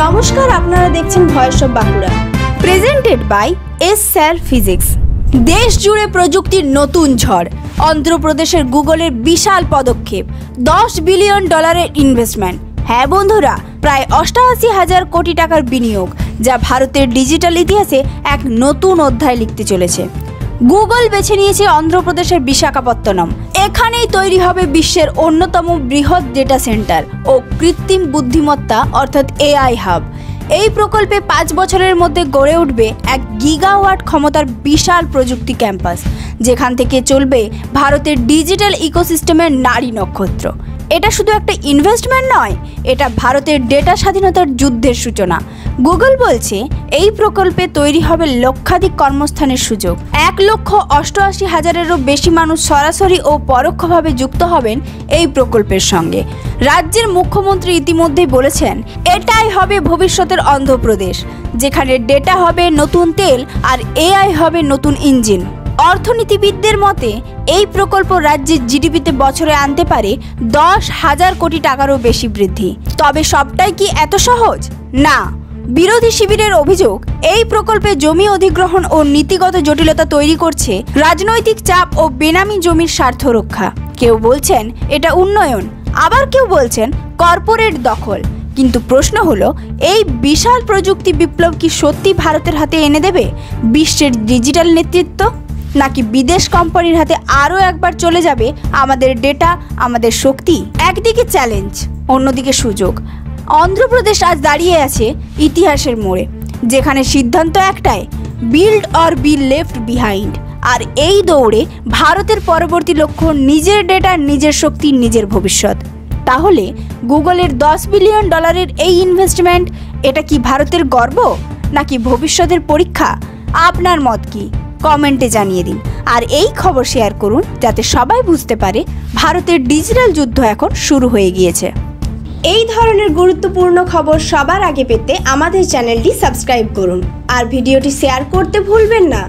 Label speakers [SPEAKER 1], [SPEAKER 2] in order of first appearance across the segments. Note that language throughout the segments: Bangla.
[SPEAKER 1] নমস্কার, আপনারা দেখছেন voice of Bankura, presented by S sir physics. দেশ জুড়ে প্রযুক্তির নতুন ঝড়। অন্ধ্রপ্রদেশের গুগলের বিশাল পদক্ষেপ, $10 বিলিয়ন ইনভেস্টমেন্ট। হ্যাঁ বন্ধুরা, প্রায় 88,000 কোটি টাকার বিনিয়োগ, যা ভারতের ডিজিটাল ইতিহাসে এক নতুন অধ্যায় লিখতে চলেছে। গুগল বেছে নিয়েছে অন্ধ্রপ্রদেশের বিশাখাপত্তনম। এখানেই তৈরি হবে বিশ্বের অন্যতম বৃহৎ ডেটা সেন্টার ও কৃত্রিম বুদ্ধিমত্তা অর্থাৎ এআই হাব। এই প্রকল্পে 5 বছরের মধ্যে গড়ে উঠবে 1 গিগাওয়াট ক্ষমতার বিশাল প্রযুক্তি ক্যাম্পাস, যেখান থেকে চলবে ভারতের ডিজিটাল ইকোসিস্টেমের নারী নক্ষত্র। এটা শুধু একটা ইনভেস্টমেন্ট নয়, এটা ভারতের ডেটা স্বাধীনতার যুদ্ধের সূচনা। গুগল বলছে এই প্রকল্পে তৈরি হবে লক্ষাধিক কর্মস্থানের সুযোগ। 1,88,000-এরও বেশি মানুষ সরাসরি ও পরোক্ষভাবে যুক্ত হবেন এই প্রকল্পের সঙ্গে। রাজ্যের মুখ্যমন্ত্রী ইতিমধ্যেই বলেছেন, এটাই হবে ভবিষ্যতের অন্ধ্রপ্রদেশ, যেখানে ডেটা হবে নতুন তেল আর এআই হবে নতুন ইঞ্জিন। অর্থনীতিবিদদের মতে এই প্রকল্প রাজ্যের জিডিপিতে বছরে আনতে পারে 10,000 কোটি টাকারও বেশি বৃদ্ধি। তবে সবটাই কি এত সহজ? না। বিরোধী শিবিরের অভিযোগ, এই প্রকল্পে জমি অধিগ্রহণ ও নীতিগত জটিলতা তৈরি করছে রাজনৈতিক চাপ ও বেনামি জমির স্বার্থ রক্ষা। কেউ বলছেন এটা উন্নয়ন, আবার কেউ বলছেন কর্পোরেট দখল। কিন্তু প্রশ্ন হলো, এই বিশাল প্রযুক্তি বিপ্লব কি সত্যি ভারতের হাতে এনে দেবে বিশ্বের ডিজিটাল নেতৃত্ব, নাকি বিদেশ কোম্পানির হাতে আরও একবার চলে যাবে আমাদের ডেটা, আমাদের শক্তি? একদিকে চ্যালেঞ্জ, অন্যদিকে সুযোগ। অন্ধ্রপ্রদেশ আজ দাঁড়িয়ে আছে ইতিহাসের মোড়ে, যেখানে সিদ্ধান্ত একটাই, build or be left behind. আর এই দৌড়ে ভারতের পরবর্তী লক্ষ্য নিজের ডেটা, নিজের শক্তি, নিজের ভবিষ্যৎ। তাহলে গুগলের $10 বিলিয়ন এই ইনভেস্টমেন্ট, এটা কি ভারতের গর্ব নাকি ভবিষ্যতের পরীক্ষা? আপনার মত কি? কমেন্টে জানিয়ে দিন। আর এই খবর শেয়ার করুন, যাতে সবাই বুঝতে পারে ভারতের ডিজিটাল যুদ্ধ এখন শুরু হয়ে গিয়েছে। এই ধরনের গুরুত্বপূর্ণ খবর সবার আগে পেতে আমাদের চ্যানেলটি সাবস্ক্রাইব করুন আর ভিডিওটি শেয়ার করতে ভুলবেন না।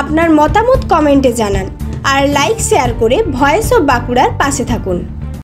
[SPEAKER 1] আপনার মতামত কমেন্টে জানান আর লাইক শেয়ার করে ভয়েস অফ বাঁকুড়ার পাশে থাকুন।